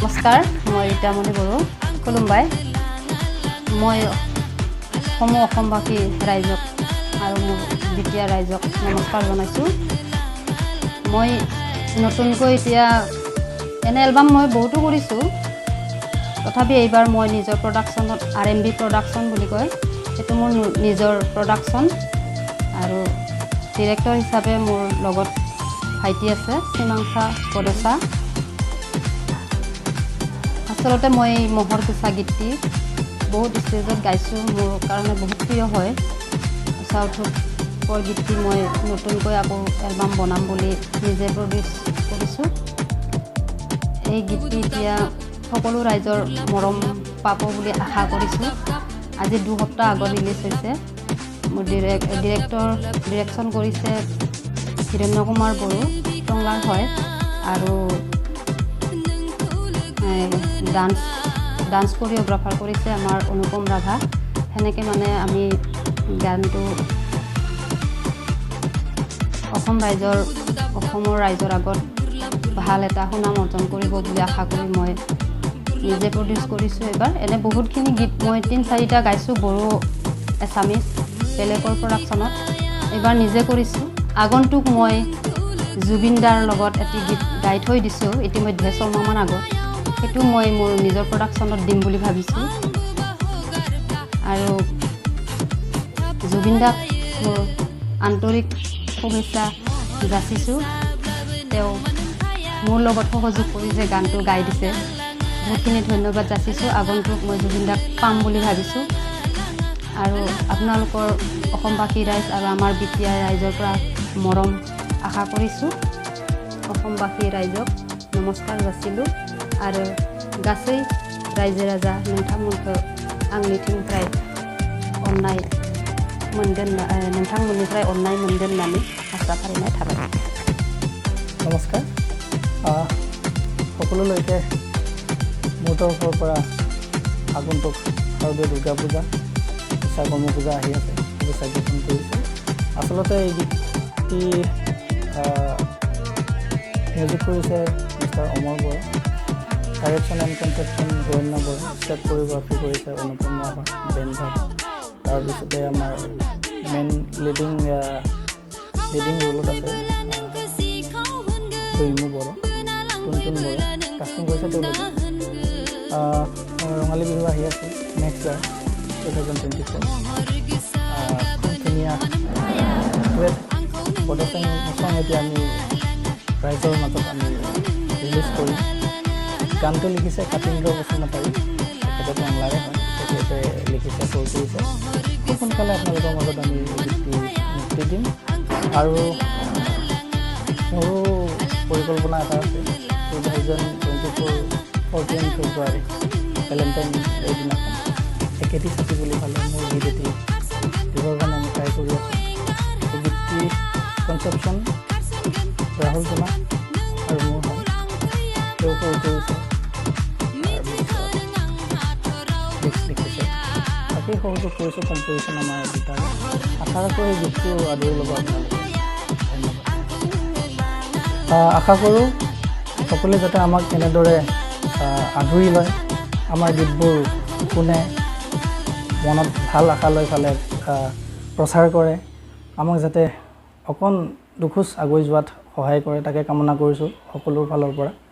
নমস্কাৰ মই ৰীতামণি বড়ো খুলুমবাই মই অসমবাসী ৰাইজক আৰু মোৰ দ্বিতীয় ৰাইজক নমস্কাৰ জনাইছোঁ মই নতুনকৈ এতিয়া এনে এলবাম মই বহুতো কৰিছোঁ তথাপি এইবাৰ মই নিজৰ প্ৰডাকশ্যনত RMB প্ৰডাকশ্যন বুলি কয় সেইটো মোৰ নিজৰ প্ৰডাকশ্যন আৰু ডিৰেক্টৰ হিচাপে মোৰ লগত ভাইটি আছে সীমাংসা বৰদচা আচলতে মই মহৰ গোছা গীতটি বহুত ষ্টেজত গাইছোঁ মোৰ কাৰণে বহুত প্ৰিয় হয় চাউথৰ গীতটি মই নতুনকৈ আকৌ এলবাম বনাম বুলি নিজে প্ৰডিউচ কৰিছোঁ এই গীতটি এতিয়া সকলো ৰাইজৰ মৰম পাব বুলি আশা কৰিছোঁ আজি 2 সপ্তাহ আগত ৰিলিজ হৈছে মোৰ ডিৰেকশ্যন কৰিছে হিৰণ্য কুমাৰ বড়ো টংলাৰ হয় আৰু ডান্স কোৰিঅ'গ্ৰাফাৰ কৰিছে আমাৰ অনুপম ৰাভা সেনেকৈ মানে আমি গানটো অসমৰ ৰাইজৰ আগত ভাল এটা সুনাম অৰ্জন কৰিব বুলি আশা কৰি মই নিজে প্ৰডিউচ কৰিছোঁ এইবাৰ এনে বহুতখিনি গীত মই 3-4টা গাইছোঁ বড়ো এছামিজ বেলেগৰ প্ৰডাকশ্যনত এইবাৰ নিজে কৰিছোঁ আগন্তুক মই জুবিন দাৰ লগত এটি গীত গাই থৈ দিছোঁ ইতিমধ্যে ছমাহমান আগত সেইটো মই মোৰ নিজৰ প্ৰডাকশ্যনত দিম বুলি ভাবিছোঁ আৰু জুবিন দাক মোৰ আন্তৰিক শুভেচ্ছা যাচিছোঁ তেওঁ মোৰ লগত সহযোগ কৰি যে গানটো গাই দিছে বহুতখিনি ধন্যবাদ যাচিছোঁ আগন্তুক মই জুবিন দাক পাম বুলি ভাবিছোঁ আৰু আপোনালোকৰ অসমবাসী ৰাইজ আৰু আমাৰ বিটিআৰ ৰাইজৰ পৰা মৰম আশা কৰিছোঁ অসমবাসী রাইজক নমস্কার যাচিলোঁ আর গাसै रायजो राजा नोंथांमोनखौ आंनिथिंनिफ्राय अननाय मोनगोन नोंथांमोननिफ्राय अननाय मोनगोन होननानै आसा फारिनाय थाबाय। नमस्कार সকলোলৈকে মোৰ তৰফৰ পৰা আগন্তুক শাৰদীয় দুৰ্গা পূজা বিশ্বকৰ্মা পূজা আহি আছে শুভেচ্ছা জ্ঞাপন কৰিছোঁ। আচলতে এই গীতটি মিউজিক কৰিছে mister Amar Boro, direction and conception Hiranya Boro, step choreography কৰিছে অনুপম ৰাভা বেণ্ড ভাগ। তাৰপিছতে আমাৰ মেইন লিডিং ৰোলত আছে দৈমু বড়ো, টুনটুন বড়ো, কাষ্টিং কৰিছে তেওঁলোকে। ৰঙালী বিহু আহি আছে নেক্সট ইয়াৰ 2024 খুব ধুনীয়া প্ৰদৰ্শন চং এতিয়া আমি ৰাইজৰ মাজত আমি ৰিলিজ কৰিম। গানটো লিখিছে কাতীন্দ্ৰ বসুমতাৰী, তেখেতে টংলাৰে হয়, তেখেতে লিখিছে সুৰ কৰিছে। খুব সোনকালে আপোনালোকৰ মাজত আমি গীতটি মুক্তি দিম। আৰু মোৰো পৰিকল্পনা এটা আছে 2024 ফেব্ৰুৱাৰী ভেলেণ্টাইন এই দিনাখন একেটি ছাতি বুলি ভালে মোৰ গীত এটি দিবৰ কাৰণে আমি ট্ৰাই কৰি আছোঁ। এই গীতটি কনচেপশ্যন ৰাহুল জনা আৰু মোৰ হয়, তেওঁ সুৰ কৰিছে, লিখিছে, তাকেই সহযোগ কৰিছোঁ কম্প'জিশ্যন আমাৰ গীতাৰে। আশা ৰাখোঁ এই গীতটো আদৰি ল'ব আপোনালোকে। ধন্যবাদ। আশা কৰোঁ সকলোৱে যাতে আমাক এনেদৰে আদৰি লয়, আমাৰ গীতবোৰ শুনে, মনত ভাল আশা লৈ ফালে প্ৰচাৰ কৰে, আমাক যাতে অকণ দুখোজ আগুৱাই যোৱাত সহায় কৰে, তাকে কামনা কৰিছোঁ সকলোৰ ফালৰ পৰা।